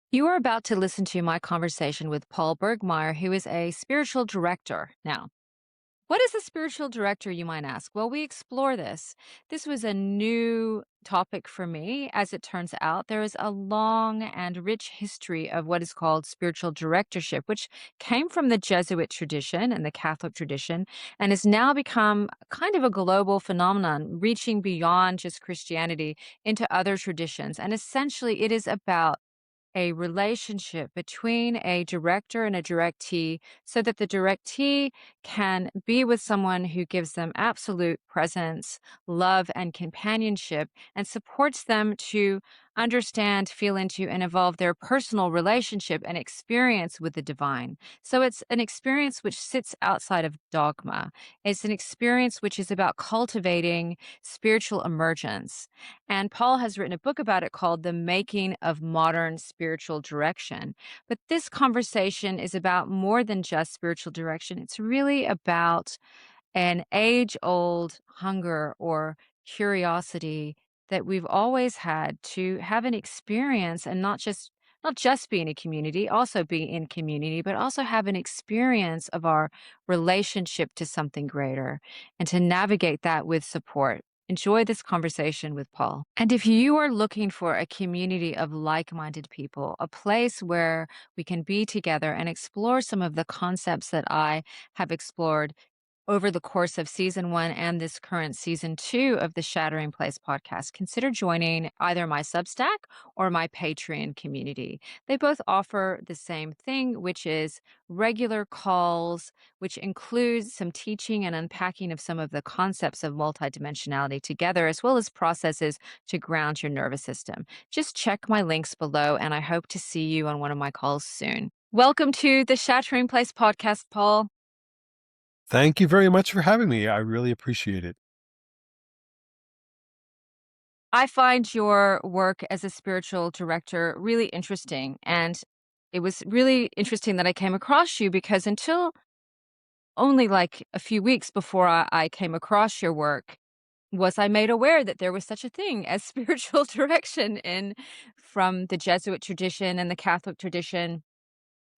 You are about to listen to my conversation with Paul Burgmayer, who is a spiritual director. Now, what is a spiritual director, you might ask? Well, we explore this. This was a new topic for me. As it turns out, there is a long and rich history of what is called spiritual directorship, which came from the Jesuit tradition and the Catholic tradition and has now become kind of a global phenomenon, reaching beyond just Christianity into other traditions. And essentially, it is about a relationship between a director and a directee so that the directee can be with someone who gives them absolute presence, love, and companionship and supports them to understand, feel into, and evolve their personal relationship and experience with the divine. So it's an experience which sits outside of dogma. It's an experience which is about cultivating spiritual emergence. And Paul has written a book about it called The Making of Modern Spiritual Direction. But this conversation is about more than just spiritual direction. It's really about an age old hunger or curiosity that we've always had to have an experience and not just be in a community, also be in community, but also have an experience of our relationship to something greater and to navigate that with support. Enjoy this conversation with Paul. And if you are looking for a community of like minded people, a place where we can be together and explore some of the concepts that I have explored over the course of season one and this current season two of the Shattering Place podcast, consider joining either my Substack or my Patreon community. They both offer the same thing, which is regular calls, which includes some teaching and unpacking of some of the concepts of multidimensionality together, as well as processes to ground your nervous system. Just check my links below, and I hope to see you on one of my calls soon. Welcome to the Shattering Place podcast, Paul. Thank you very much for having me. I really appreciate it. I find your work as a spiritual director really interesting. And it was really interesting that I came across you because until only like a few weeks before I came across your work, was I made aware that there was such a thing as spiritual direction in from the Jesuit tradition and the Catholic tradition.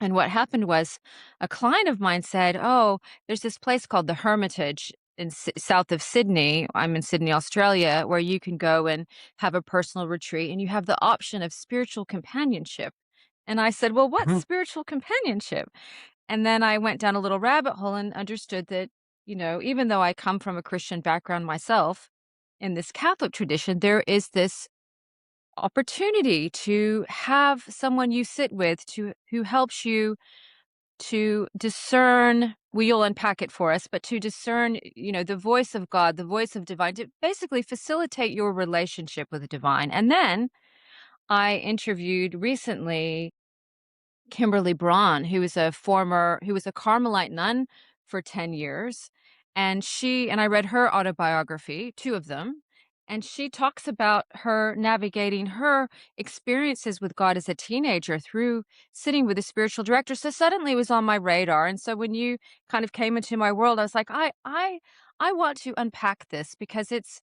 And what happened was a client of mine said, "Oh, there's this place called the Hermitage in south of Sydney. I'm in Sydney, Australia, where you can go and have a personal retreat and you have the option of spiritual companionship." And I said, "Well, what's Mhm. spiritual companionship?" And then I went down a little rabbit hole and understood that, even though I come from a Christian background myself, in this Catholic tradition, there is this opportunity to have someone you sit with to who helps you to discern, well, you'll unpack it for us, but to discern, the voice of God, the voice of divine, to basically facilitate your relationship with the divine. And then I interviewed recently Kimberly Braun, who was a Carmelite nun for 10 years. And I read her autobiography, two of them. And she talks about her navigating her experiences with God as a teenager through sitting with a spiritual director. So suddenly it was on my radar. And so when you kind of came into my world, I was like, I want to unpack this because it's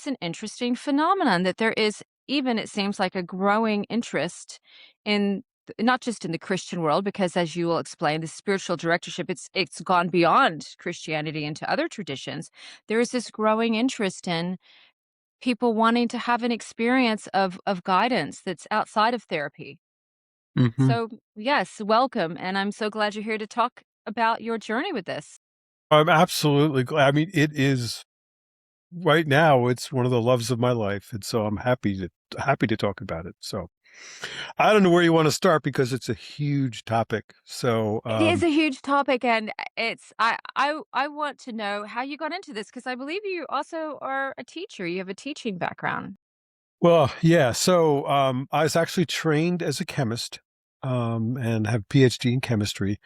an interesting phenomenon that there is even, it seems like, a growing interest in not just in the Christian world, because as you will explain, the spiritual directorship, it's gone beyond Christianity into other traditions. There is this growing interest in people wanting to have an experience of guidance that's outside of therapy. Mhm. So yes, welcome. And I'm so glad you're here to talk about your journey with this. I'm absolutely glad. I mean, it is right now, it's one of the loves of my life, and so I'm happy to talk about it. So, I don't know where you wanna start because it's a huge topic. So, It is a huge topic, and I want to know how you got into this because I believe you also are a teacher. You have a teaching background. well, yeah, so, I was actually trained as a chemist, and have PhD in chemistry,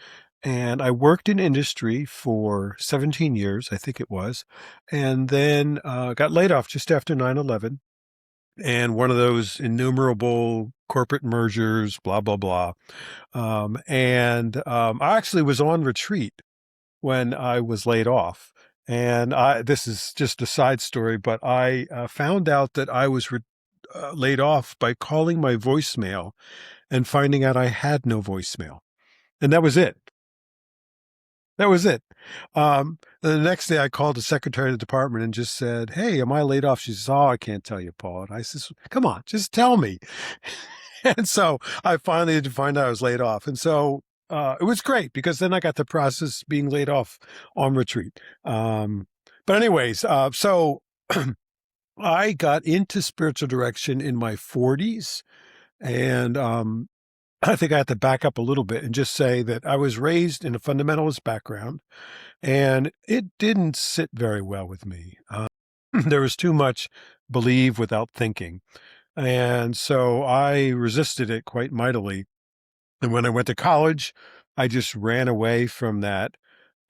and I worked in industry for 17 years, I think it was, and then, got laid off just after 9/11. And one of those innumerable corporate mergers, blah, blah, blah. I actually was on retreat when I was laid off. This is just a side story, but I found out that I was laid off by calling my voicemail and finding out I had no voicemail. And that was it. That was it. The next day I called the secretary of the department and just said, "Hey, am I laid off?" She says, "Oh, I can't tell you, Paul." And I says, "Come on, just tell me." And so I finally had to find out I was laid off. And so it was great because then I got to process being laid off on retreat. But anyways, so I got into spiritual direction in my 40s. And I think I have to back up a little bit and just say that I was raised in a fundamentalist background, and it didn't sit very well with me. There was too much believe without thinking. And so I resisted it quite mightily. And when I went to college, I just ran away from that.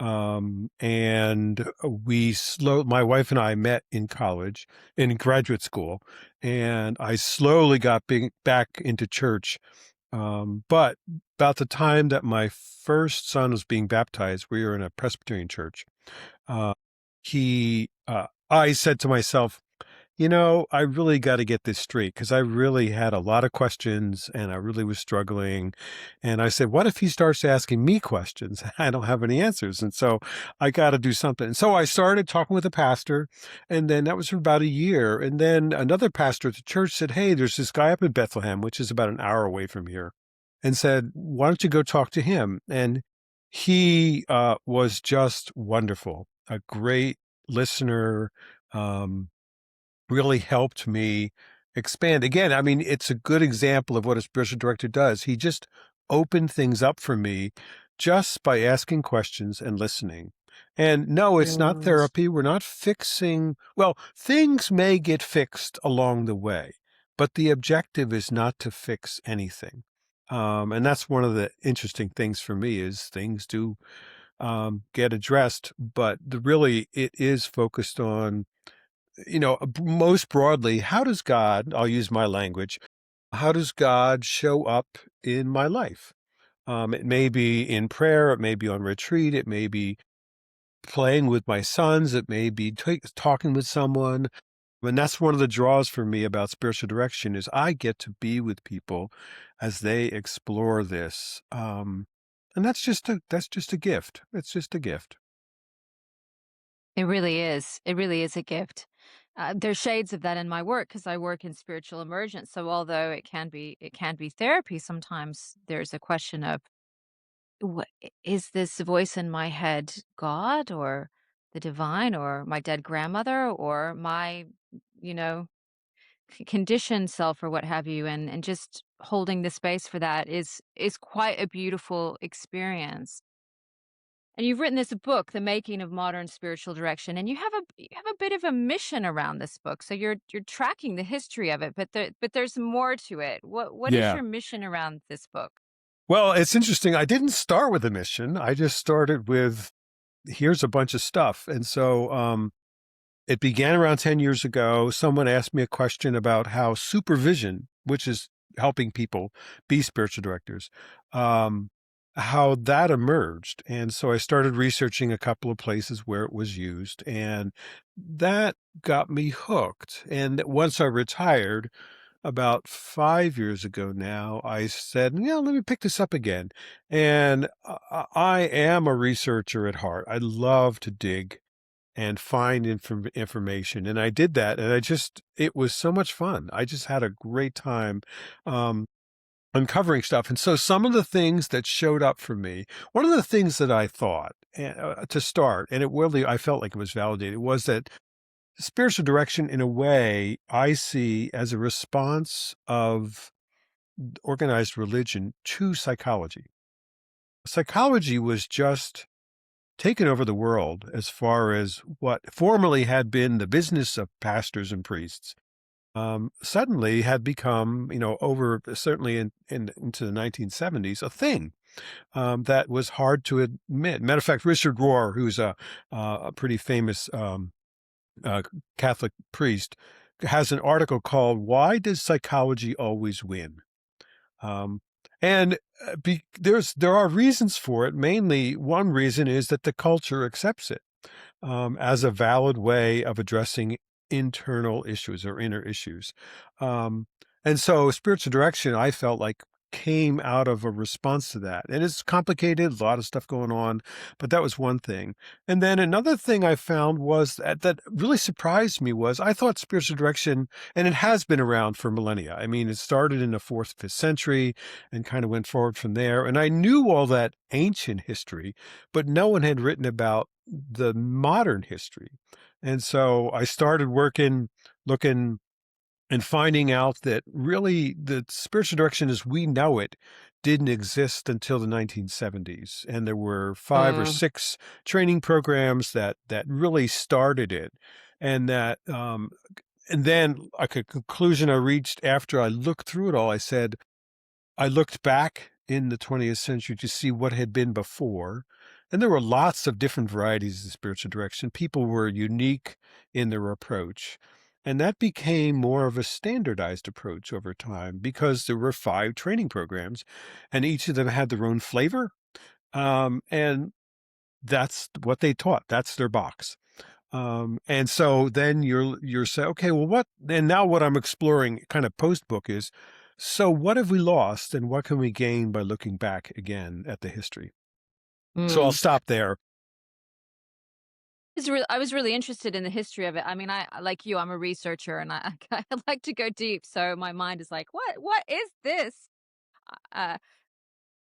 And my wife and I met in college, in graduate school, and I slowly got back into church. But about the time that my first son was being baptized, we were in a Presbyterian church. Uh, I said to myself, I really got to get this straight because I really had a lot of questions and I really was struggling. And I said, what if he starts asking me questions? I don't have any answers. And so I got to do something. And so I started talking with a pastor, and then that was for about a year. And then another pastor at the church said, "Hey, there's this guy up in Bethlehem, which is about an hour away from here," and said, "Why don't you go talk to him?" And he was just wonderful, a great listener. Um, really helped me expand. Again, I mean, it's a good example of what a spiritual director does. He just opened things up for me just by asking questions and listening. And no, it's not Yes. therapy. We're not fixing, well, things may get fixed along the way, but the objective is not to fix anything. And that's one of the interesting things for me is things do get addressed, but really it is focused on most broadly, how does God, I'll use my language, how does God show up in my life? It may be in prayer, it may be on retreat, it may be playing with my sons, it may be talking with someone. And that's one of the draws for me about spiritual direction is I get to be with people as they explore this. And that's just a gift. It's just a gift. It really is. It really is a gift. There's shades of that in my work because I work in spiritual emergence. So although it can be therapy, sometimes there's a question of is this voice in my head God or the divine or my dead grandmother or my you know conditioned self or what have you, and just holding the space for that is quite a beautiful experience. And you've written this book, The Making of Modern Spiritual Direction, and you have a bit of a mission around this book. So you're tracking the history of it, but there's more to it. What is Yeah. your mission around this book? Well, it's interesting. I didn't start with a mission. I just started with here's a bunch of stuff. And so it began around 10 years ago. Someone asked me a question about how supervision, which is helping people be spiritual directors, um, how that emerged. And so I started researching a couple of places where it was used, and that got me hooked. And once I retired, about 5 years ago now, I said, let me pick this up again. And I am a researcher at heart. I love to dig and find information. And I did that. And it was so much fun. I just had a great time um, uncovering stuff. And so some of the things that showed up for me, one of the things that I thought to start, and I felt like it was validated, was that spiritual direction, in a way, I see as a response of organized religion to psychology. Psychology was just taken over the world as far as what formerly had been the business of pastors and priests. Suddenly had become, over certainly into the 1970s, a thing that was hard to admit. Matter of fact, Richard Rohr, who's a pretty famous uh, Catholic priest, has an article called "Why Does Psychology Always Win?" Um, and there are reasons for it. Mainly, one reason is that the culture accepts it as a valid way of addressing internal issues or inner issues. Um, and so, spiritual direction, I felt like came out of a response to that. And it's complicated, a lot of stuff going on, but that was one thing. And then another thing I found was that really surprised me was I thought spiritual direction, and it has been around for millennia. I mean, it started in the fourth, fifth century and kind of went forward from there. And I knew all that ancient history, but no one had written about the modern history. And so I started looking and finding out that really the spiritual direction as we know it didn't exist until the 1970s. And there were five or Mm. six training programs that really started it. And and then like a conclusion I reached after I looked through it all, I looked back in the 20th century to see what had been before, and there were lots of different varieties of spiritual direction. People were unique in their approach, and that became more of a standardized approach over time because there were five training programs, and each of them had their own flavor. And that's what they taught. That's their box. And so then you're saying, okay, well, what? And now what I'm exploring, kind of post book, is so what have we lost, and what can we gain by looking back again at the history? So I'll Mm. stop there. I was really interested in the history of it. I mean, like you, I'm a researcher, and I like to go deep. So my mind is like, what is this? Uh,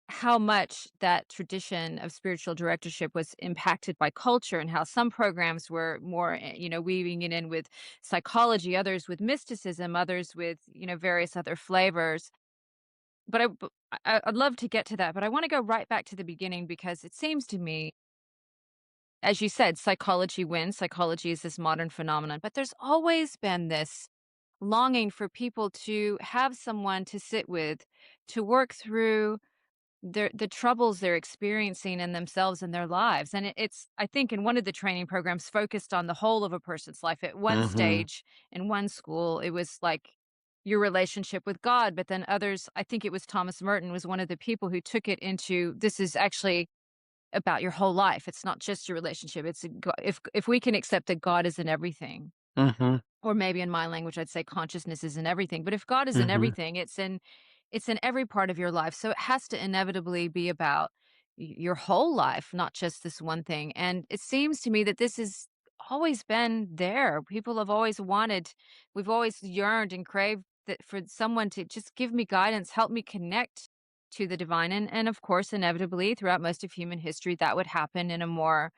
how much that tradition of spiritual directorship was impacted by culture, and how some programs were more, weaving it in with psychology, others with mysticism, others with, various other flavors. I'd love to get to that, but I want to go right back to the beginning because it seems to me, as you said, psychology wins. Psychology is this modern phenomenon, but there's always been this longing for people to have someone to sit with, to work through the troubles they're experiencing in themselves and their lives. And it's, I think, in one of the training programs focused on the whole of a person's life. At one Hmm. stage in one school, it was like your relationship with God, but then others, I think it was Thomas Merton was one of the people who took it into, this is actually about your whole life. It's not just your relationship. It's a if we can accept that God is in everything, Hmm. or maybe in my language, I'd say consciousness is in everything. But if God is in Hmm. everything, it's in every part of your life. So it has to inevitably be about your whole life, not just this one thing. And it seems to me that this has always been there. People have always wanted, we've always yearned and craved that for someone to just give me guidance, help me connect to the divine. And of course, inevitably, throughout most of human history, that would happen in a more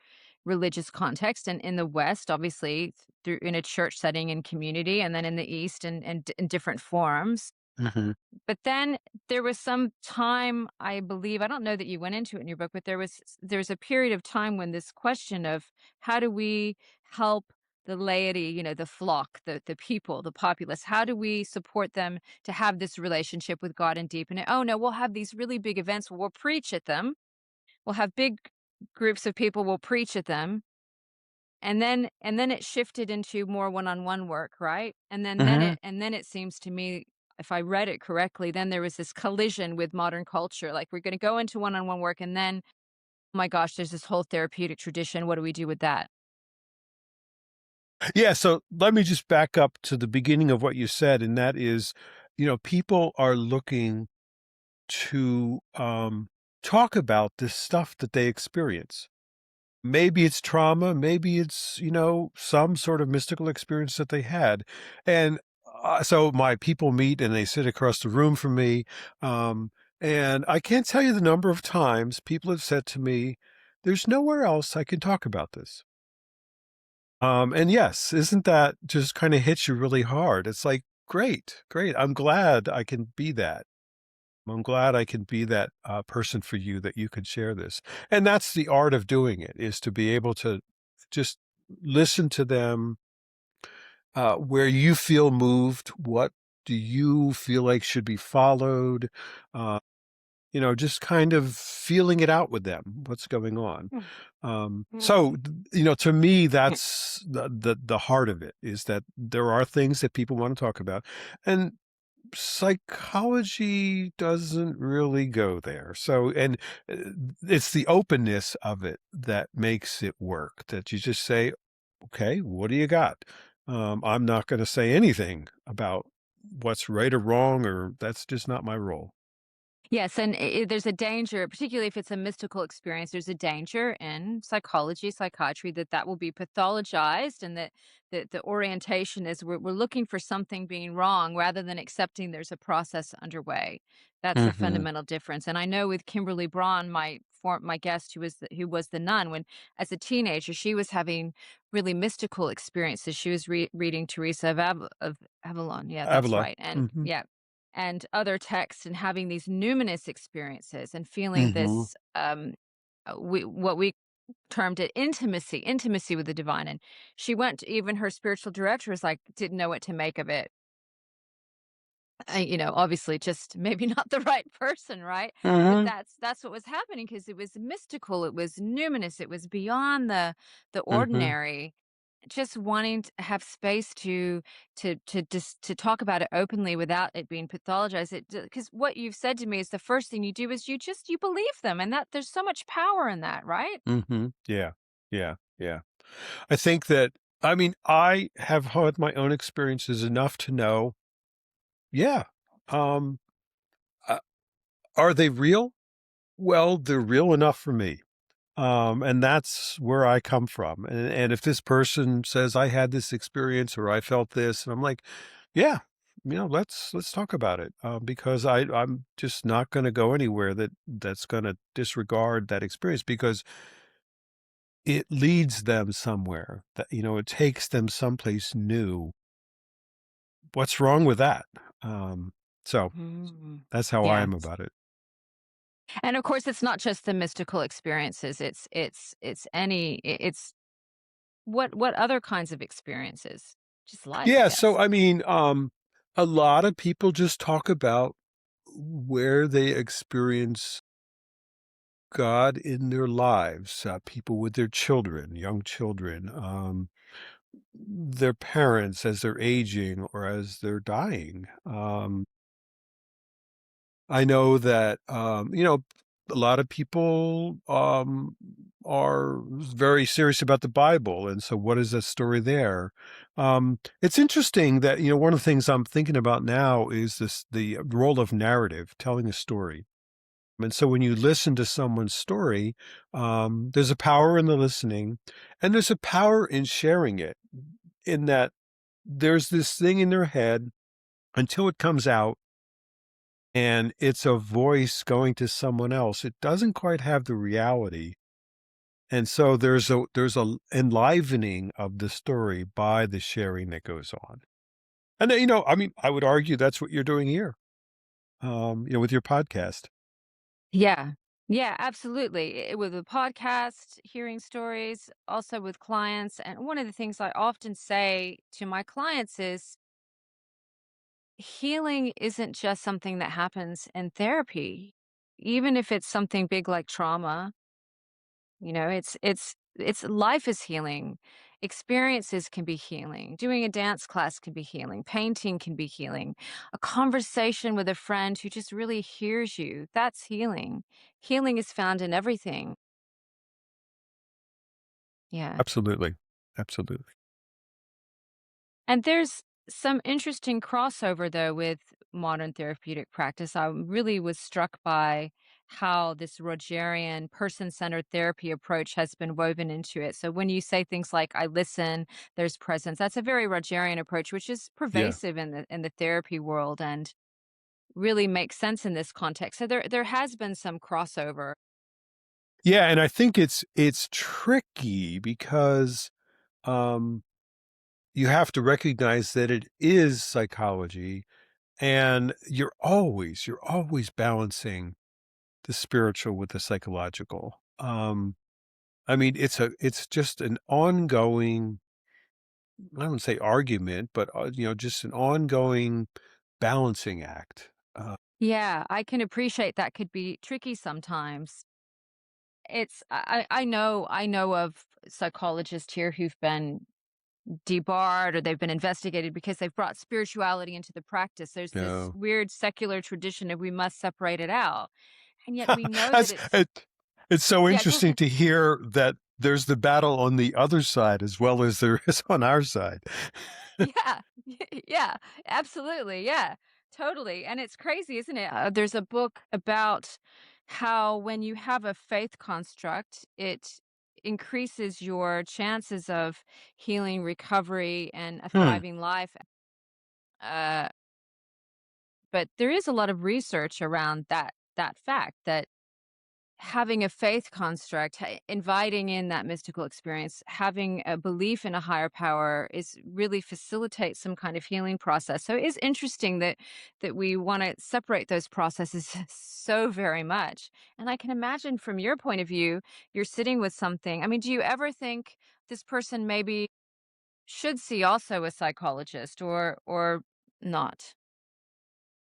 religious context. And in the West, obviously, through in a church setting and community, and then in the East and in different forms. Hmm. But then there was some time, I believe, I don't know that you went into it in your book, but there's a period of time when this question of how do we help the laity, the flock, the people, the populace, how do we support them to have this relationship with God and deepen it? Oh no, we'll have these really big events where we'll preach at them. We'll have big groups of people, we'll preach at them, and then it shifted into more one-on-one work, right? Hmm. And then it seems to me, if I read it correctly, then there was this collision with modern culture. Like, we're gonna go into one-on-one work, and then, oh my gosh, there's this whole therapeutic tradition. What do we do with that? Yeah. So let me just back up to the beginning of what you said, and that is, people are looking to talk about this stuff that they experience. Maybe it's trauma, maybe it's, some sort of mystical experience that they had. And so my people meet and they sit across the room from me. Um, and I can't tell you the number of times people have said to me, there's nowhere else I can talk about this. And yes, isn't that just kind of hits you really hard? It's like, great, great. I'm glad I can be that. I'm glad I can be that person for you that you could share this. And that's the art of doing it is to be able to just listen to them where you feel moved. What do you feel like should be followed? Uh, just kind of feeling it out with them, what's going on. Mm, So, mm, to me, that's the heart of it is that there are things that people want to talk about. And psychology doesn't really go there. So, and uh, it's the openness of it that makes it work, that you just say, okay, what do you got? I'm not going to say anything about what's right or wrong, or that's just not my role. Yes, and there's a danger, particularly if it's a mystical experience. There's a danger in psychology, psychiatry, that that will be pathologized, and that the orientation is we're looking for something being wrong rather than accepting there's a process underway. That's the Hmm. fundamental difference. And I know with Kimberly Braun, my guest who was the nun, when as a teenager she was having really mystical experiences. She was reading Teresa of Avalon. Yeah, that's Avila. right. And Hmm. yeah, and other texts, and having these numinous experiences and feeling Hmm. this what we termed it intimacy with the divine. And she went even her spiritual director was like, didn't know what to make of it. Obviously just maybe not the right person, right? But Hmm. that's what was happening, because it was mystical, it was numinous, it was beyond the Hmm. ordinary. Just wanting to have space to talk about it openly without it being pathologized. It because what you've said to me is the first thing you do is you believe them, and that there's so much power in that, right? Hmm. Yeah. Yeah. Yeah. I think that, I mean, I have had my own experiences enough to know, yeah. Um, uh, are they real? Well, they're real enough for me. And that's where I come from. And if this person says I had this experience or I felt this, and I'm like, yeah, let's talk about it. Because I'm just not going to go anywhere that's going to disregard that experience, because it leads them somewhere, that, it takes them someplace new. What's wrong with that? Um, so Mm. that's how I Yeah. am about it. And of course it's not just the mystical experiences, it's it's what other kinds of experiences? Just life, I Yeah. So, guess. I mean, a lot of people just talk about where they experience God in their lives, people with their children, young children, their parents as they're aging or as they're dying. I know that, a lot of people are very serious about the Bible. And so, what is the story there? It's interesting that, one of the things I'm thinking about now is the role of narrative, telling a story. And so, when you listen to someone's story, there's a power in the listening, and there's a power in sharing it, in that there's this thing in their head until it comes out and it's a voice going to someone else. It doesn't quite have the reality. And so there's a enlivening of the story by the sharing that goes on. And then, I mean, I would argue that's what you're doing here, with your podcast. Yeah. Yeah, absolutely. With a podcast, hearing stories, also with clients. And one of the things I often say to my clients is healing isn't just something that happens in therapy. Even if it's something big like trauma, it's life is healing. Experiences can be healing. Doing a dance class can be healing. Painting can be healing. A conversation with a friend who just really hears you, that's healing. Healing is found in everything. Yeah. Absolutely. Absolutely. And there's some interesting crossover, though, with modern therapeutic practice. I really was struck by how this Rogerian person centered therapy approach has been woven into it. So when you say things like, I listen, there's presence, that's a very Rogerian approach, which is Yeah. pervasive in the therapy world and really makes sense in this context. So there has been some crossover. Yeah. And I think it's tricky because, um, you have to recognize that it is psychology, and you're always balancing the spiritual with the psychological. I mean, it's just an ongoing, I wouldn't say argument, but, just an ongoing balancing act. Yeah, I can appreciate that could be tricky sometimes. I know of psychologists here who've been debarred or they've been investigated because they've brought spirituality into the practice. There's this No. weird secular tradition of we must separate it out. And yet we know that That's it's it's so yeah, go interesting ahead. to hear that there's the battle on the other side as well as there is on our side. Yeah. Yeah, absolutely. Yeah. Totally, and it's crazy, isn't it? There's a book about how when you have a faith construct, it increases your chances of healing, recovery, and a Hmm. thriving life. Uh, but there is a lot of research around that fact that having a faith construct, inviting in that mystical experience, having a belief in a higher power is really facilitates some kind of healing process. So it is interesting that we want to separate those processes so very much. And I can imagine from your point of view, you're sitting with something. I mean, do you ever think this person maybe should see also a psychologist or not?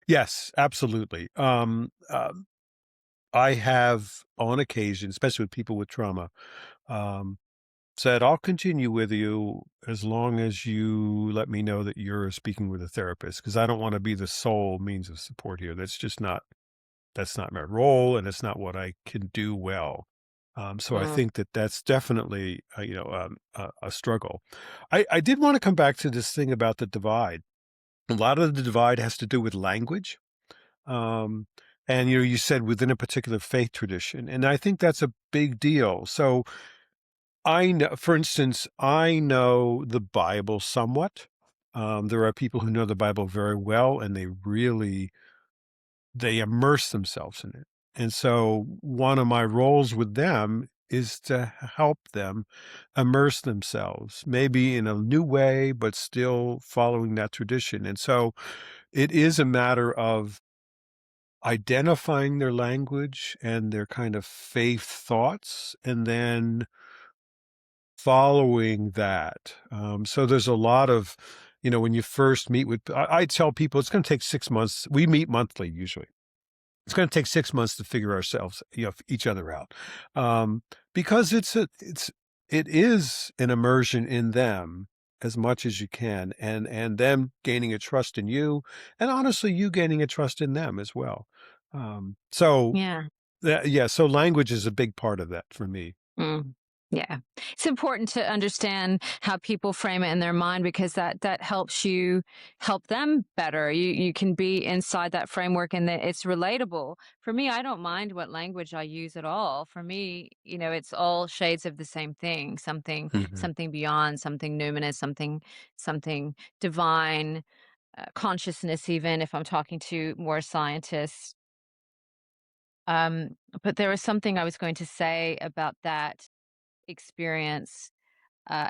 Yes, absolutely. I have, on occasion, especially with people with trauma, um, said, "I'll continue with you as long as you let me know that you're speaking with a therapist, because I don't want to be the sole means of support here. That's not my role, and it's not what I can do well." So I Mm. think that that's definitely, a struggle. I did want to come back to this thing about the divide. A lot of the divide has to do with language. Um, and you said within a particular faith tradition, and I think that's a big deal. So I know, for instance, I know the Bible somewhat. There are people who know the Bible very well, and they immerse themselves in it. And so one of my roles with them is to help them immerse themselves, maybe in a new way, but still following that tradition. And so it is a matter of identifying their language and their kind of faith thoughts, and then following that. So there's a lot of, when you first meet with, I tell people it's going to take 6 months. We meet monthly usually. It's going to take 6 months to figure ourselves, each other out, um, because it is an immersion in them as much as you can, and them gaining a trust in you, and honestly, you gaining a trust in them as well. So Yeah. yeah, so language is a big part of that for me. Mm, yeah. It's important to understand how people frame it in their mind because that helps you help them better. You can be inside that framework and that it's relatable. For me, I don't mind what language I use at all. For me, it's all shades of the same thing, something Mhm. something beyond, something numinous, something divine, consciousness even if I'm talking to more scientists. But there was something I was going to say about that experience.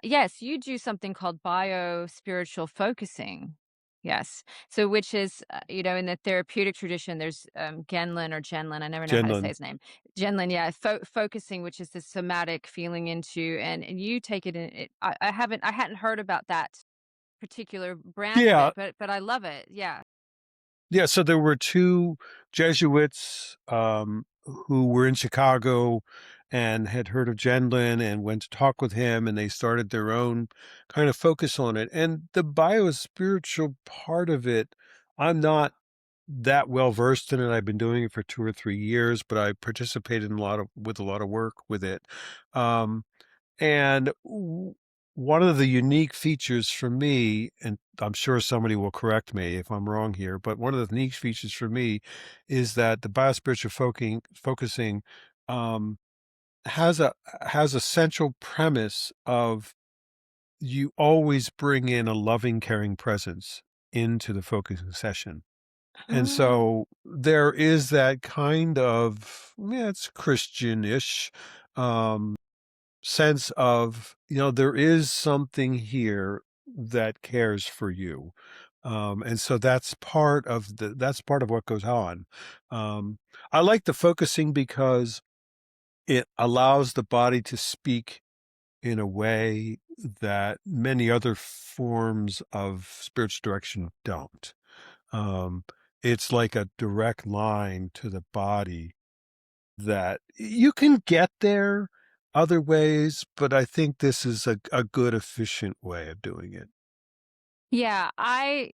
Yes, you do something called biospiritual focusing. Yes. So, which is, in the therapeutic tradition, there's Genlin or Genlin. I never know how to say Genlin. his name. Genlin, yeah, focusing, which is the somatic feeling into, and you take it in. I hadn't heard about that particular brand of Yeah, it, but I love it. Yeah. yeah, so there were 2 Jesuits, who were in Chicago and had heard of Gendlin and went to talk with him, and they started their own kind of focus on it, and the biospiritual part of it, I'm not that well versed in it. I've been doing it for 2 or 3 years, but I participated in a lot of work with it. Um, and one of the unique features for me, and I'm sure somebody will correct me if I'm wrong here, but one of the unique features for me is that the biospiritual focusing um, has a central premise of you always bring in a loving, caring presence into the focusing session. And Mm. so there is that kind of, yeah, it's Christian-ish, um, sense of, there is something here that cares for you. And so that's part of what goes on. Um, I like the focusing because it allows the body to speak in a way that many other forms of spiritual direction don't. Um, it's like a direct line to the body that you can get there other ways, but I think this is a good, efficient way of doing it. Yeah, I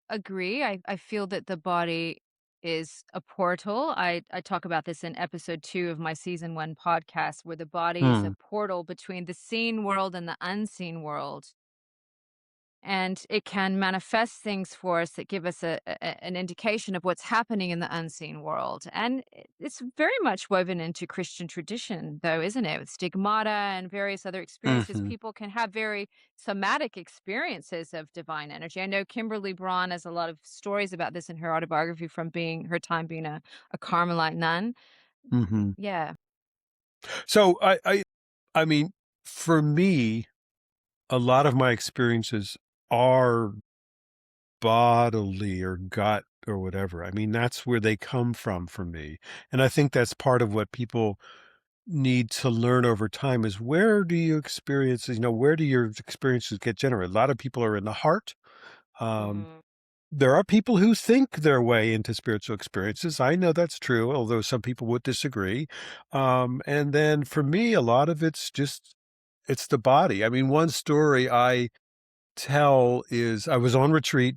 agree. I feel that the body is a portal. I talk about this in episode 2 of my season 1 podcast, where the body is a Hmm. portal between the seen world and the unseen world. and it can manifest things for us that give us an indication of what's happening in the unseen world. And it's very much woven into Christian tradition, though, isn't it? With stigmata and various other experiences, Hmm. people can have very somatic experiences of divine energy. I know Kimberly Braun has a lot of stories about this in her autobiography from being her time being a Carmelite nun. Hmm. Yeah. So I mean, for me, a lot of my experiences are bodily or gut or whatever. I mean, that's where they come from for me. And I think that's part of what people need to learn over time is where do you experience, where do your experiences get generated? A lot of people are in the heart. Um, Hmm. there are people who think their way into spiritual experiences. I know that's true, although some people would disagree. And then for me, a lot of it's the body. I mean, one story I tell is I was on retreat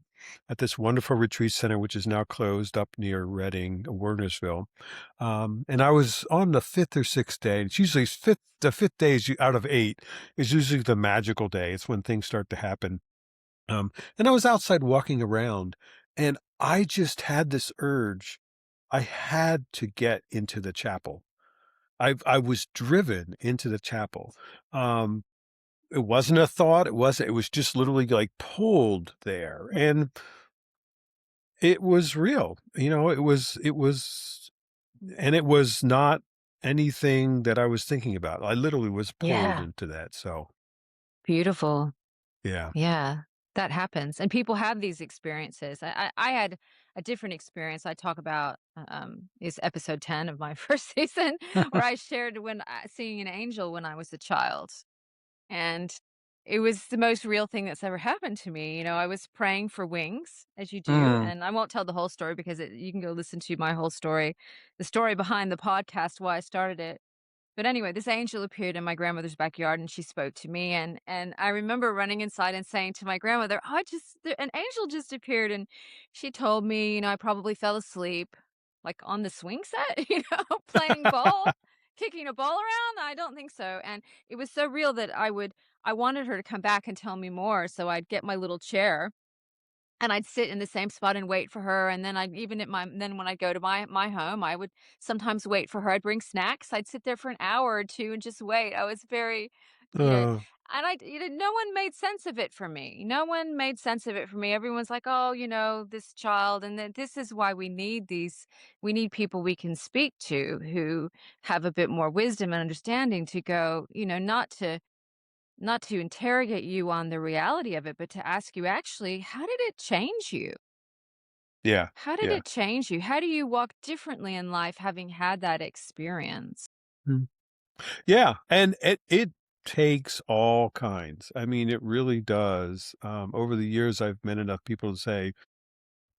at this wonderful retreat center, which is now closed up near Reading, Wernersville. And I was on the fifth or sixth day. It's usually the fifth day is out of eight is usually the magical day. It's when things start to happen. And I was outside walking around and I just had this urge. I had to get into the chapel. I was driven into the chapel. Um, it wasn't a thought. It was just literally like pulled there. And it was real. And it was not anything that I was thinking about. I literally was pulled Yeah. into that. So, Beautiful. yeah. Yeah, that happens, and people have these experiences. I had a different experience I talk about, is episode 10 of my first season, where I shared when seeing an angel when I was a child, and it was the most real thing that's ever happened to me. I was praying for wings, as you do, Mm. and I won't tell the whole story because you can go listen to my whole story, the story behind the podcast, why I started it. But anyway, this angel appeared in my grandmother's backyard and she spoke to me and I remember running inside and saying to my grandmother, "Oh, an angel just appeared." And she told me, I probably fell asleep like on the swing set, playing ball, kicking a ball around. I don't think so. And it was so real that I wanted her to come back and tell me more. So I'd get my little chair and I'd sit in the same spot and wait for her, and then I'd even at my then when I go to my home, I would sometimes wait for her. I'd bring snacks. I'd sit there for an hour or 2 and just wait. I was very, you know Uh, and no one made sense of it for me. No one made sense of it for me. Everyone's like, "Oh, this child," and then this is why we need people we can speak to who have a bit more wisdom and understanding to go, not to interrogate you on the reality of it, but to ask you, actually, how did it change you? yeah. How did Yeah. it change you? How do you walk differently in life having had that experience? Mm. Yeah. And it takes all kinds. I mean, it really does. Over the years, I've met enough people to say,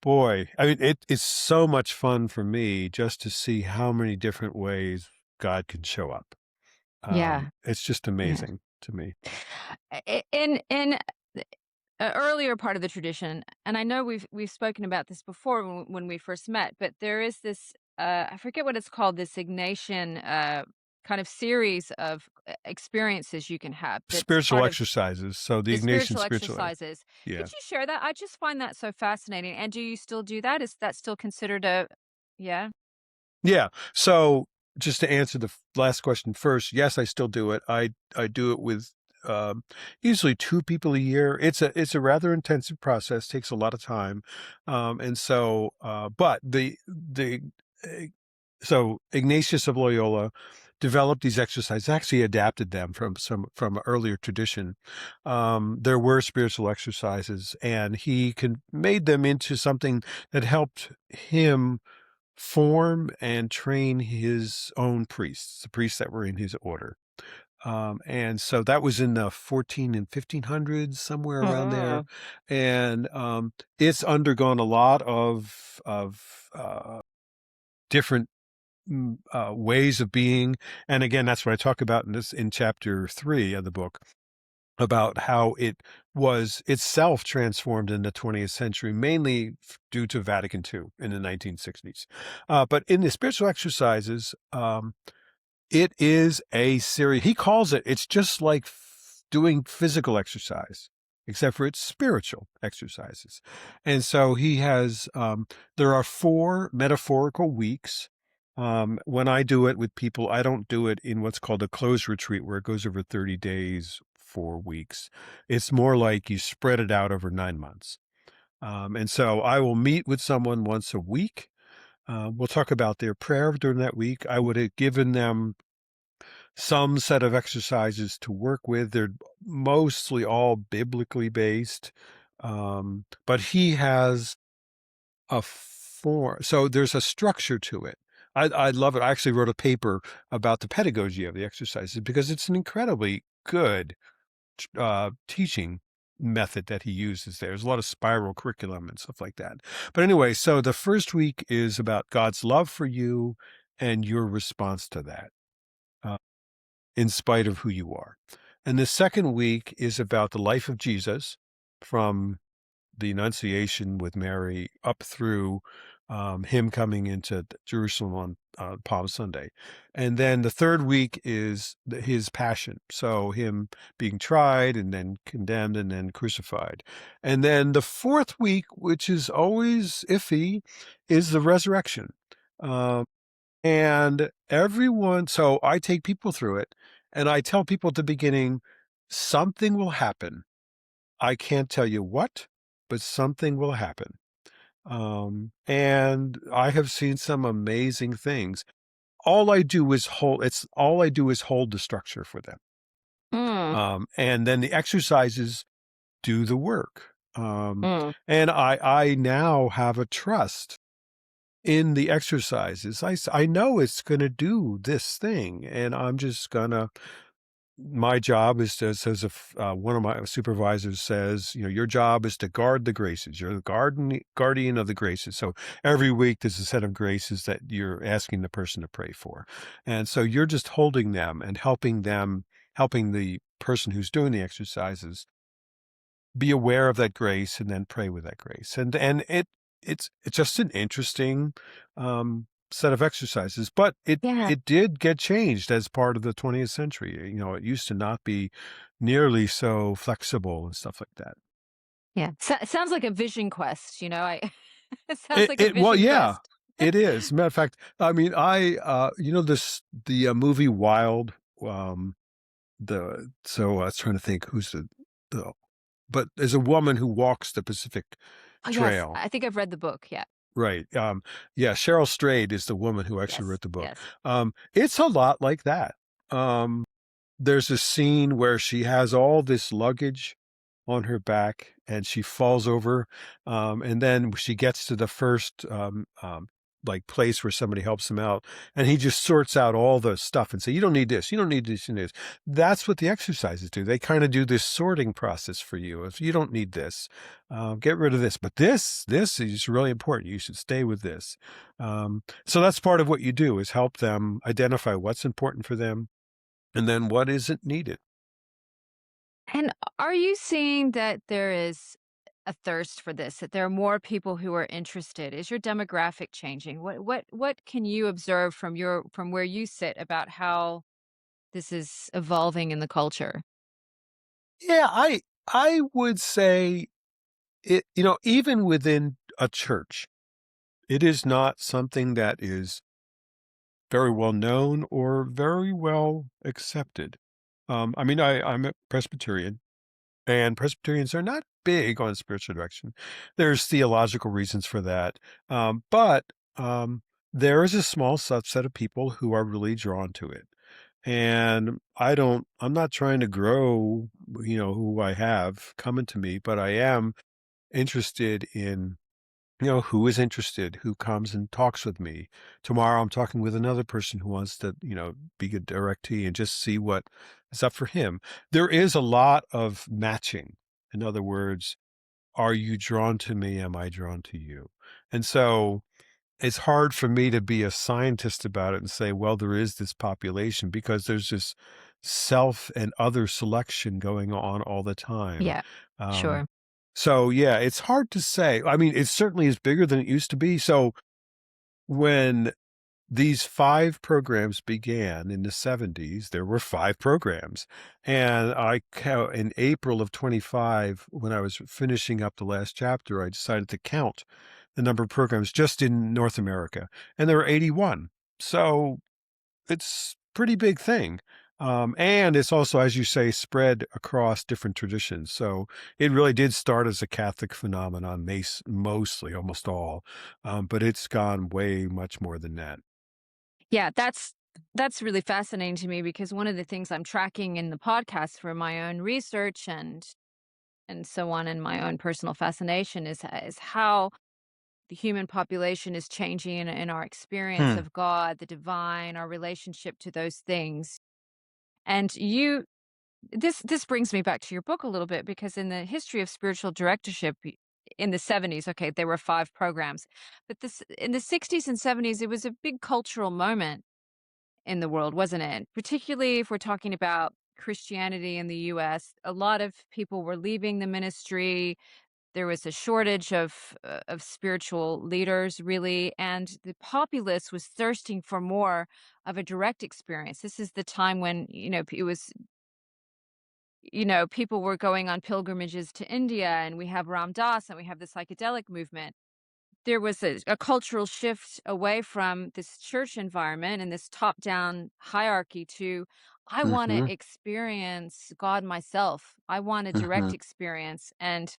boy, I mean, it is so much fun for me just to see how many different ways God can show up. Yeah, It's just yeah. amazing to me. In a earlier part of the tradition, and I know we've spoken about this before when we first met, but there is this I forget what it's called, this Ignatian kind of series of experiences you can have. That's Spiritual part of exercises. So the the Ignatian spiritual spiritual, exercises. yeah. Could you share that? I just find that so fascinating. And do you still do that? Is that still considered a yeah? Yeah. So just to answer the last question first, yes, I still do it. I do it with um, usually two people a year. It's a rather intensive process, takes a lot of time, and so but the uh, so Ignatius of Loyola developed these exercises, actually adapted them from earlier tradition. There were spiritual exercises, and he made them into something that helped him form and train his own priests, the priests that were in his order. And so that was in the 14 and 1500s, somewhere around there. Mm. And it's undergone a lot of different ways of being. And again, that's what I talk about in chapter 3 of the book about how it was itself transformed in the 20th century, mainly due to Vatican II in the 1960s. But in the spiritual exercises, it is a series. He calls it, it's just like doing physical exercise. except for its spiritual exercises. And so he has, there are 4 metaphorical weeks. When I do it with people, I don't do it in what's called a closed retreat where it goes over 30 days, 4 weeks. It's more like you spread it out over 9 months. And so I will meet with someone once a week. We'll talk about their prayer during that week. I would have given them some set of exercises to work with. They're mostly all biblically based. But he has a form. So there's a structure to it. I love it. I actually wrote a paper about the pedagogy of the exercises because it's an incredibly good teaching method that he uses there. There's a lot of spiral curriculum and stuff like that. But anyway, so the first week is about God's love for you and your response to that, uh, in spite of who you are. And the second week is about the life of Jesus from the Annunciation with Mary up through him coming into Jerusalem on Palm Sunday. And then the third week is his passion. So him being tried and then condemned and then crucified. And then the fourth week, which is always iffy, is the resurrection. Um, and everyone, so I take people through it and I tell people at the beginning, something will happen. I can't tell you what, but something will happen. And I have seen some amazing things. All I do is hold the structure for them. Mm, And then the exercises do the work. mm. And I now have a trust in the exercises. I know it's going to do this thing, and I'm just going to my job is to, says if one of my supervisors says, your job is to guard the graces. You're the guardian of the graces. So every week there's a set of graces that you're asking the person to pray for. And so you're just holding them and helping the person who's doing the exercises be aware of that grace and then pray with that grace. And it's just an interesting set of exercises, but Yeah. it did get changed as part of the 20th century. It used to not be nearly so flexible and stuff like that. Yeah. Sounds like a vision quest, I it sounds It, like a it well, vision yeah, quest. it is. Matter of fact, I mean, the movie Wild. I was trying to think who's the but there's a woman who walks the Pacific Oh, yes. Trail. I think I've read the book. Yeah. Right. Yeah, Cheryl Strayed is the woman who actually Yes. wrote the book. Yes. It's a lot like that. Um, there's a scene where she has all this luggage on her back and she falls over. And then she gets to the first like place where somebody helps him out, and he just sorts out all the stuff and say, "You don't need this. You don't need this. You need this." That's what the exercises do. They kind of do this sorting process for you. If you don't need this, get rid of this. But this is really important. You should stay with this. So that's part of what you do is help them identify what's important for them and then what isn't needed. And are you seeing that there is a thirst for this, that there are more people who are interested? Is your demographic changing? What can you observe from where you sit about how this is evolving in the culture? Yeah, I would say it, even within a church, it is not something that is very well known or very well accepted. I mean, I'm a Presbyterian, and Presbyterians are not big on spiritual direction. There's theological reasons for that. But there is a small subset of people who are really drawn to it. And I'm not trying to grow, who I have coming to me, but I am interested in, who is interested, who comes and talks with me. Tomorrow I'm talking with another person who wants to, be a directee and just see what is up for him. There is a lot of matching. In other words, are you drawn to me? Am I drawn to you? And so it's hard for me to be a scientist about it and say, well, there is this population because there's this self and other selection going on all the time. Yeah, Um, sure. so yeah, it's hard to say. I mean, it certainly is bigger than it used to be. So when these 5 programs began in the '70s. There were 5 programs, and in April of '25, when I was finishing up the last chapter, I decided to count the number of programs just in North America, and there were 81. So, it's pretty big thing. And it's also, as you say, spread across different traditions. So it really did start as a Catholic phenomenon, mostly, almost all, but it's gone way much more than that. Yeah, that's really fascinating to me because one of the things I'm tracking in the podcast for my own research and so on, and my own personal fascination is how the human population is changing in our experience Hmm. of God, the divine, our relationship to those things. And you this brings me back to your book a little bit because in the history of spiritual directorship in the 70s, okay, there were 5 programs. But this in the 60s and 70s, it was a big cultural moment in the world, wasn't it? Particularly if we're talking about Christianity in the US, a lot of people were leaving the ministry. There was a shortage of spiritual leaders, really, and the populace was thirsting for more of a direct experience. This is the time when, it was, people were going on pilgrimages to India, and we have Ram Dass, and we have the psychedelic movement. There was a cultural shift away from this church environment and this top-down hierarchy to, I wanna Mhm. experience God myself. I want a direct Mhm. experience, and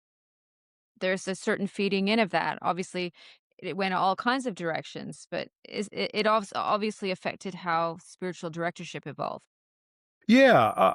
there's a certain feeding in of that. Obviously, it went all kinds of directions, but it also obviously affected how spiritual directorship evolved. Yeah,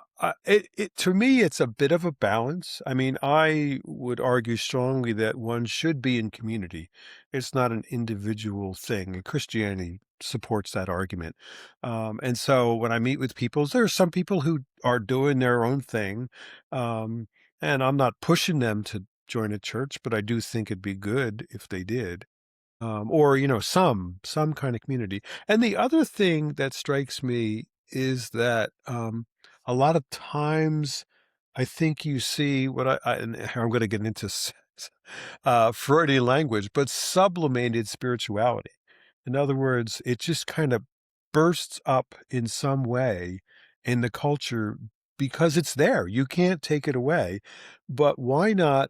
to me, it's a bit of a balance. I mean, I would argue strongly that one should be in community. It's not an individual thing, and Christianity supports that argument. And so when I meet with people, there are some people who are doing their own thing, um, and I'm not pushing them to join a church, but I do think it'd be good if they did. Or, some kind of community. And the other thing that strikes me is that, a lot of times I think you see what and here I'm gonna get into Freudian language, but sublimated spirituality. In other words, it just kind of bursts up in some way in the culture because it's there. You can't take it away. But why not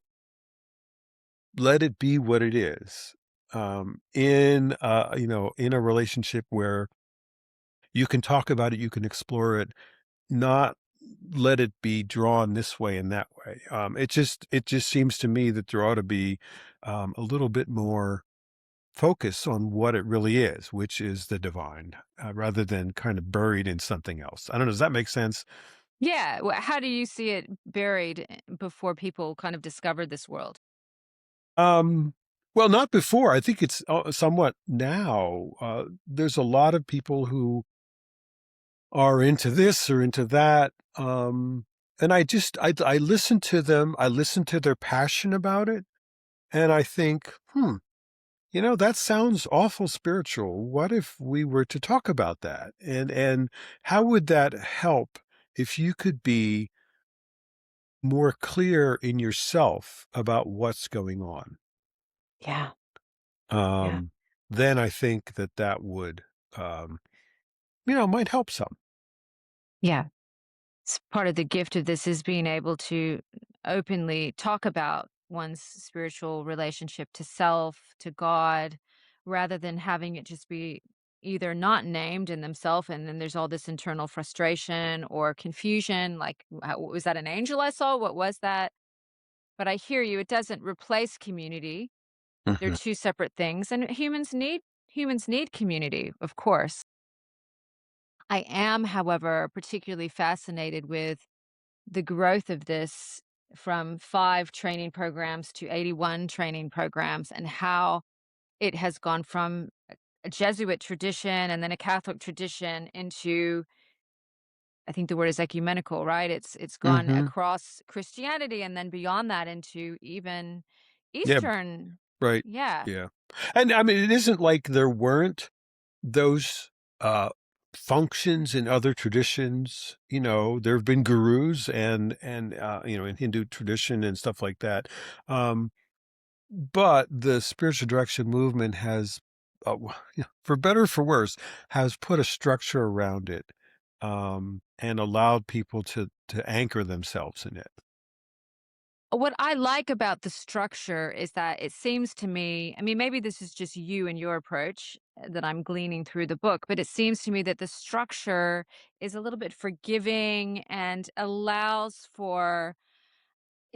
let it be what it is, in a relationship where you can talk about it, you can explore it, not let it be drawn this way and that way. It just seems to me that there ought to be, a little bit more focus on what it really is, which is the divine, rather than kind of buried in something else. I don't know, does that make sense? Yeah, how do you see it buried before people kind of discovered this world? Um, well, not before. I think it's, somewhat now. There's a lot of people who are into this or into that. And I listen to them. I listen to their passion about it, and I think, that sounds awful spiritual. What if we were to talk about that? And how would that help if you could be more clear in yourself about what's going on? Yeah, yeah, Um, then I think that would, um, might help some. yeah. Part of the gift of this is being able to openly talk about one's spiritual relationship to self, to God, rather than having it just be either not named in themselves, and then there's all this internal frustration or confusion. Like, was that an angel I saw? What was that? But I hear you. It doesn't replace community. They're Mhm. two separate things, and humans need community, of course. I am, however, particularly fascinated with the growth of this from 5 training programs to 81 training programs, and how it has gone from a Jesuit tradition and then a Catholic tradition into, I think the word is ecumenical, right? It's gone Mhm. across Christianity and then beyond that into even Yeah, Eastern. right. Yeah. Yeah. And, I mean, it isn't like there weren't those, uh, functions in other traditions. There have been gurus and in Hindu tradition and stuff like that. But the spiritual direction movement has for better or for worse, has put a structure around it, and allowed people to anchor themselves in it. What I like about the structure is that it seems to me, I mean, maybe this is just you and your approach that I'm gleaning through the book, but it seems to me that the structure is a little bit forgiving and allows for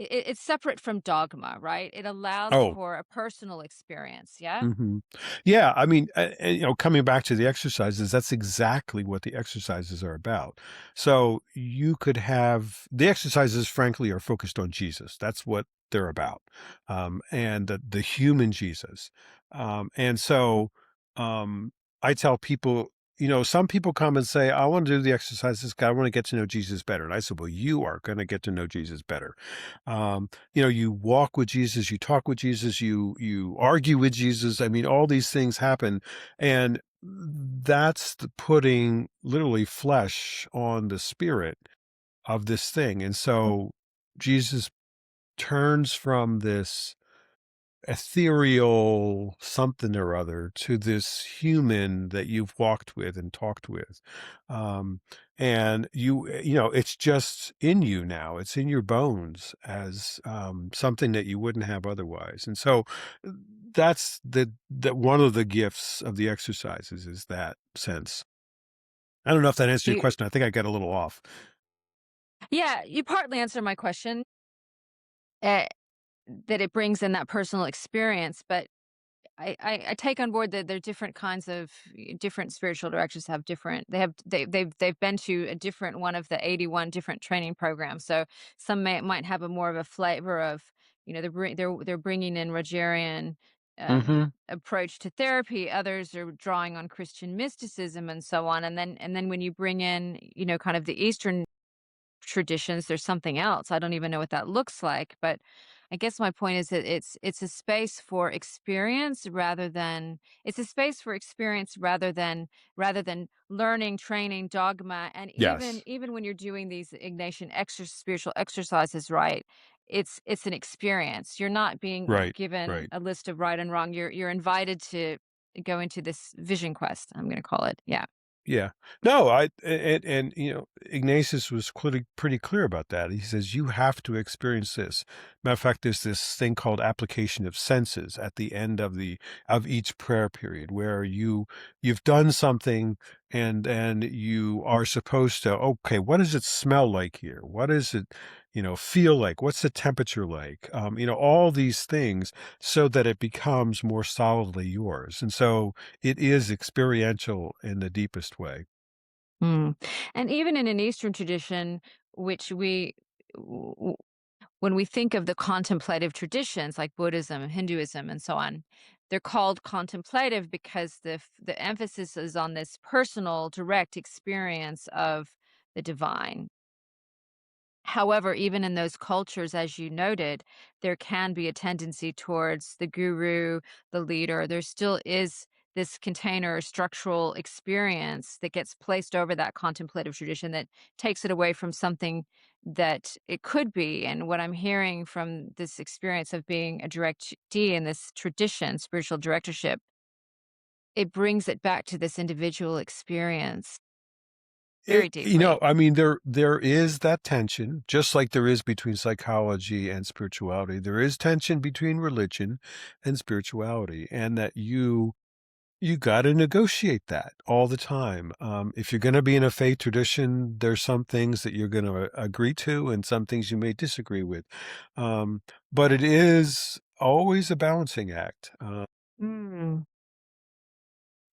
it's separate from dogma, right? It allows Oh, for a personal experience. Yeah. mhm. Yeah, I mean, coming back to the exercises, that's exactly what the exercises are about. So you could have the exercises, frankly, are focused on Jesus. That's what they're about, and the human Jesus. And so I tell people, some people come and say, "I want to do the exercises. 'Cause I want to get to know Jesus better." And I said, "Well, you are going to get to know Jesus better. You walk with Jesus, you talk with Jesus, you argue with Jesus. I mean, all these things happen, and that's the putting literally flesh on the spirit of this thing. And so Jesus turns from this ethereal something or other to this human that you've walked with and talked with. Um, and it's just in you now. It's in your bones as something that you wouldn't have otherwise. And so that's that one of the gifts of the exercises is that sense. I don't know if that answered your You, question. I think I got a little off. yeah, you partly answer my question, uh, that it brings in that personal experience, but I take on board that there are different kinds of different spiritual directors have different they've been to a different one of the 81 different training programs. So some might have a more of a flavor of, they're bringing in Rogerian approach to therapy. Others are drawing on Christian mysticism and so on. And then when you bring in, kind of the Eastern traditions, there's something else. I don't even know what that looks like, but I guess my point is that it's a space for experience rather than learning, training, dogma, and even Yes. even when you're doing these Ignatian spiritual exercises, right? It's an experience. You're not being Right. given Right. a list of right and wrong. You're invited to go into this vision quest, I'm going to call it. Yeah. Yeah. No, and Ignatius was pretty clear about that. He says you have to experience this. Matter of fact, there's this thing called application of senses at the end of each prayer period where you've done something and you are supposed to, okay, what does it smell like here? What does it, feel like? What's the temperature like? All these things so that it becomes more solidly yours. And so it is experiential in the deepest way. Mm. And even in an Eastern tradition, which w- w- when we think of the contemplative traditions like Buddhism, Hinduism, and so on, they're called contemplative because the emphasis is on this personal, direct experience of the divine. However, even in those cultures, as you noted, there can be a tendency towards the guru, the leader. There still is this container or structural experience that gets placed over that contemplative tradition that takes it away from something that it could be. And what I'm hearing from this experience of being a directee in this tradition, spiritual directorship, it brings it back to this individual experience very deeply. I mean, there is that tension, just like there is between psychology and spirituality. There is tension between religion and spirituality, and that you got to negotiate that all the time. If you're going to be in a faith tradition, there's some things that you're going to agree to, and some things you may disagree with. But it is always a balancing act. Mm.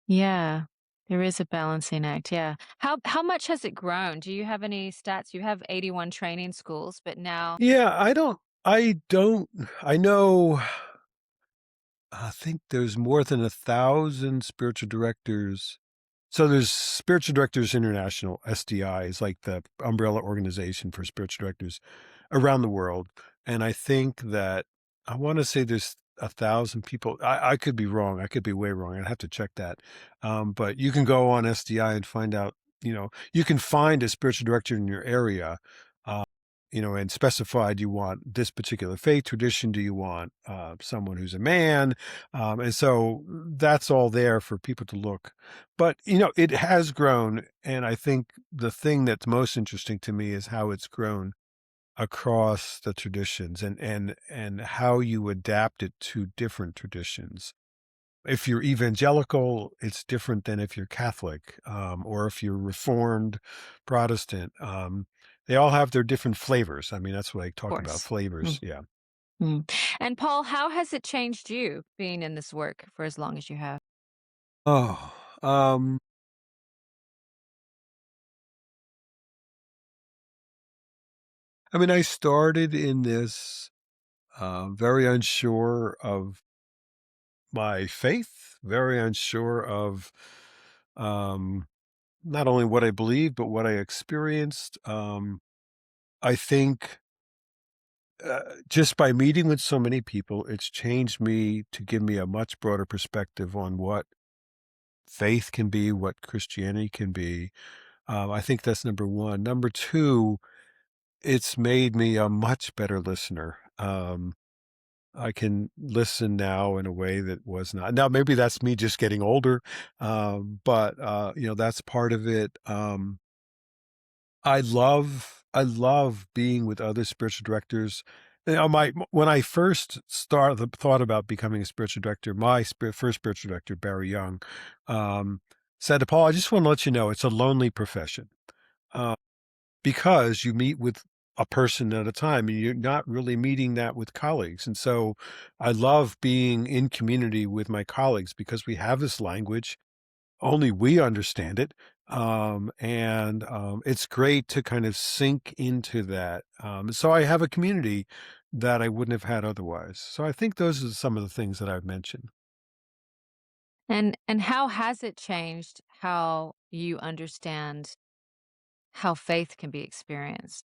Yeah, there is a balancing act, yeah. How much has it grown? Do you have any stats? You have 81 training schools, but now Yeah, I don't, I know, I think there's more than 1,000 spiritual directors. So there's Spiritual Directors International, SDI is like the umbrella organization for spiritual directors around the world. And I think that I want to say there's 1,000 people. I could be wrong. I could be way wrong. I'd have to check that. But you can go on SDI and find out, you can find a spiritual director in your area. and specified you want this particular faith tradition. Do you want someone who's a man? And so that's all there for people to look. But, it has grown. And I think the thing that's most interesting to me is how it's grown across the traditions and how you adapt it to different traditions. If you're evangelical, it's different than if you're Catholic, or if you're Reformed Protestant. They all have their different flavors. I mean, that's what I Of talk about, course. flavors. Mm, Yeah. mm. And Paul, how has it changed you being in this work for as long as you have? Oh, um, I mean, I started in this very unsure of my faith, very unsure of um, not only what I believe, but what I experienced. I think just by meeting with so many people, it's changed me to give me a much broader perspective on what faith can be, what Christianity can be. I think that's number one. Number two, it's made me a much better listener. I can listen now in a way that was not. Now, maybe that's me just getting older, but that's part of it. I love being with other spiritual directors. My when I first thought about becoming a spiritual director, my first spiritual director, Barry Young, um, said to Paul, "I just want to let you know it's a lonely profession uh, because you meet with a person at a time, and you're not really meeting that with colleagues." And so, I love being in community with my colleagues because we have this language, only we understand it. And it's great to kind of sink into that. So I have a community that I wouldn't have had otherwise. So I think those are some of the things that I've mentioned. And how has it changed how you understand how faith can be experienced?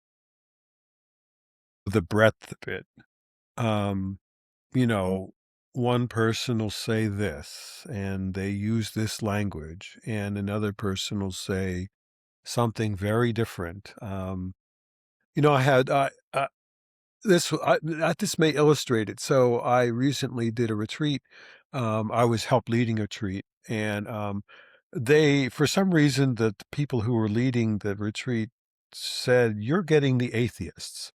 The breadth of it. Um, you know, one person will say this and they use this language, and another person will say something very different. I had this may illustrate it. So I recently did a retreat. I was help leading a retreat, and they, for some reason, the people who were leading the retreat said, "You're getting the atheists."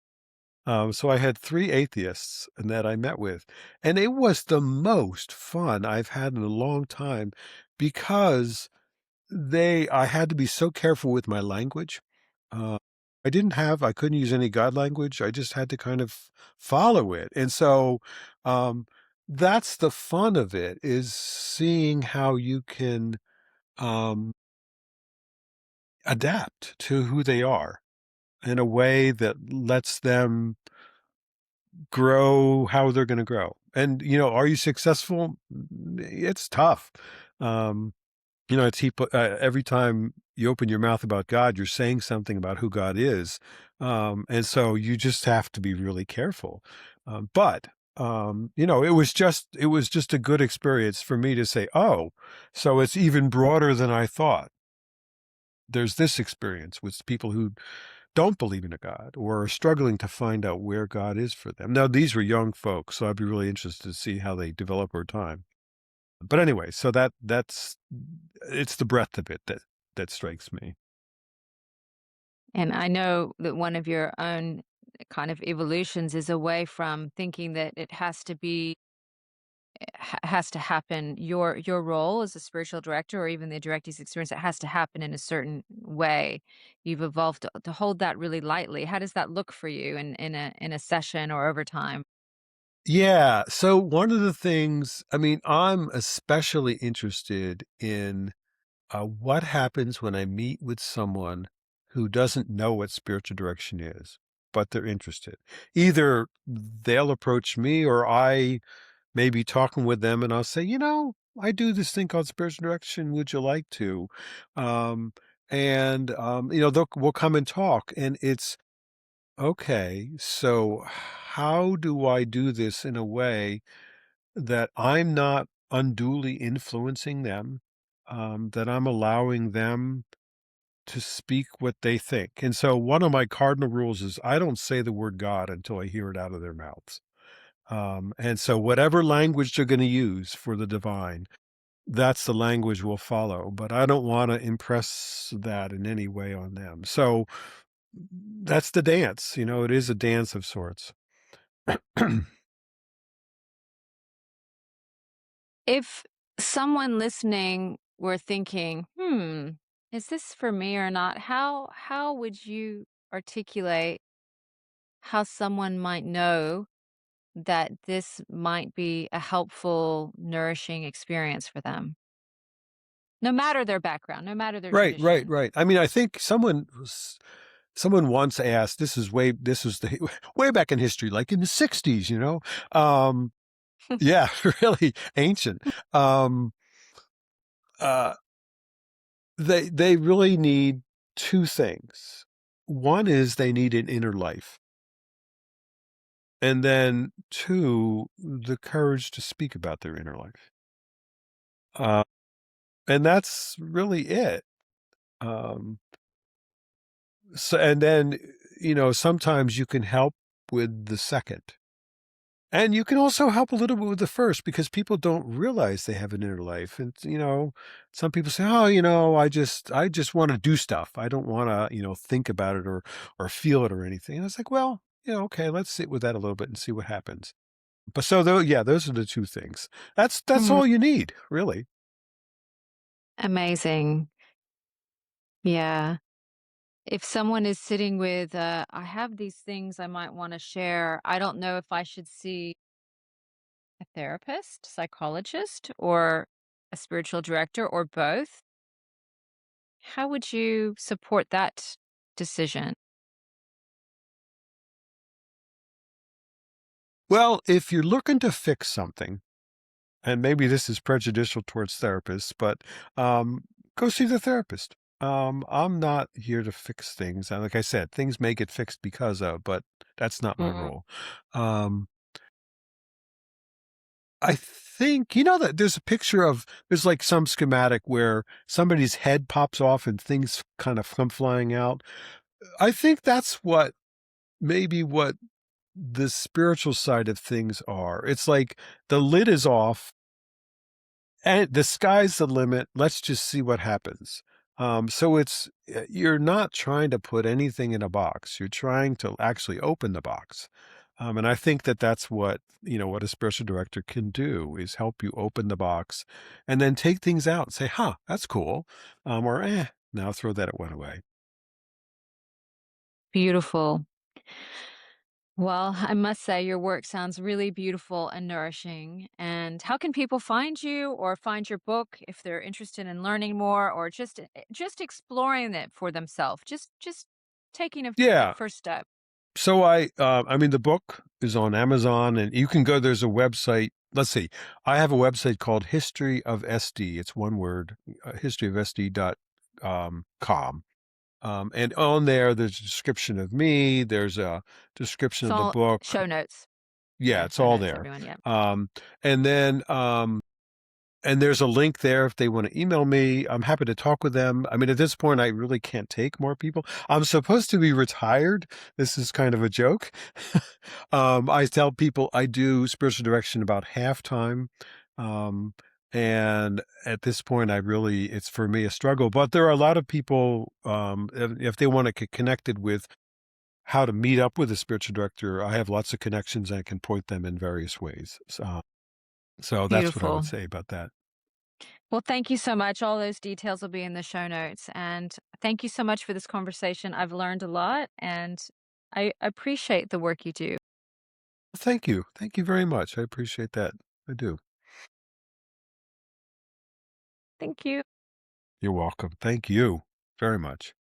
So I had three atheists that I met with, and it was the most fun I've had in a long time because I had to be so careful with my language. Uh, I couldn't use any God language. I just had to kind of follow it. And so, um, that's the fun of it, is seeing how you can, um, adapt to who they are in a way that lets them grow how they're going to grow. And, are you successful? It's tough. Um, every time you open your mouth about God, you're saying something about who God is, and so you just have to be really careful. But it was just a good experience for me to say, "Oh, so it's even broader than I thought." There's this experience with people who don't believe in a God or are struggling to find out where God is for them. Now, these were young folks, so I'd be really interested to see how they develop over time. But anyway, so that's it's the breadth of it that strikes me. And I know that one of your own kind of evolutions is away from thinking that it has to be has to happen your role as a spiritual director or even the directee's experience, it has to happen in a certain way. You've evolved to hold that really lightly. How does that look for you in a session or over time? Yeah, so one of the things, I mean, I'm especially interested in what happens when I meet with someone who doesn't know what spiritual direction is, but they're interested. Either they'll approach me or I may be talking with them and I'll say, I do this thing called spiritual direction. Would you like to? Um, we'll come and talk. And it's okay. So, how do I do this in a way that I'm not unduly influencing them, that I'm allowing them to speak what they think. And so one of my cardinal rules is I don't say the word God until I hear it out of their mouths. And so whatever language they're going to use for the divine, that's the language we'll follow. But I don't want to impress that in any way on them. So that's the dance. It is a dance of sorts. If someone listening were thinking, is this for me or not? How would you articulate how someone might know that this might be a helpful, nourishing experience for them? No matter their background, no matter their Right, right, tradition. right. I mean, I think someone once asked, this was the way back in history, like in the 60s, Um, yeah, really ancient. Um, uh, they really need two things. One is they need an inner life, and then two, the courage to speak about their inner life. Uh, and that's really it. Um, so, and then, sometimes you can help with the second. And you can also help a little bit with the first because people don't realize they have an inner life. And, some people say, oh, I just want to do stuff. I don't want to, think about it or feel it or anything. And it's like, well, okay, let's sit with that a little bit and see what happens. But so though, yeah, those are the two things. That's Mhm. all you need, really. Amazing. Yeah. If someone is sitting with, I have these things I might want to share, I don't know if I should see a therapist, psychologist, or a spiritual director, or both. How would you support that decision? Well, if you're looking to fix something, and maybe this is prejudicial towards therapists, but go see the therapist. I'm not here to fix things. And like I said, things may get fixed because of, but that's not my Mm. role. Um, I think, that there's a picture there's like some schematic where somebody's head pops off and things kind of come flying out. I think that's maybe what the spiritual side of things are. It's like the lid is off and the sky's the limit. Let's just see what happens. So you're not trying to put anything in a box. You're trying to actually open the box. And I think that that's what a spiritual director can do is help you open the box and then take things out and say, huh, that's cool. Or, now throw that one away. Beautiful. Well, I must say your work sounds really beautiful and nourishing. And how can people find you or find your book if they're interested in learning more or just exploring it for themselves? Just taking a Yeah. first step. So I mean, the book is on Amazon and you can go, there's a website. Let's see. I have a website called History of SD. It's one word, historyofsd.com. And on there's a description of me. There's a description It's of the all book. show notes. Yeah, Yeah, it's show all notes, there. everyone. Yeah. Um, and then, and there's a link there if they want to email me. I'm happy to talk with them. I mean, at this point, I really can't take more people. I'm supposed to be retired. This is kind of a joke. I tell people I do spiritual direction about half time. Um, and at this point, it's for me a struggle. But there are a lot of people, if they want to get connected with how to meet up with a spiritual director, I have lots of connections and I can point them in various ways. So that's what I would Beautiful. say about that. Well, thank you so much. All those details will be in the show notes. And thank you so much for this conversation. I've learned a lot and I appreciate the work you do. Thank you. Thank you very much. I appreciate that. I do. Thank you. You're welcome. Thank you very much.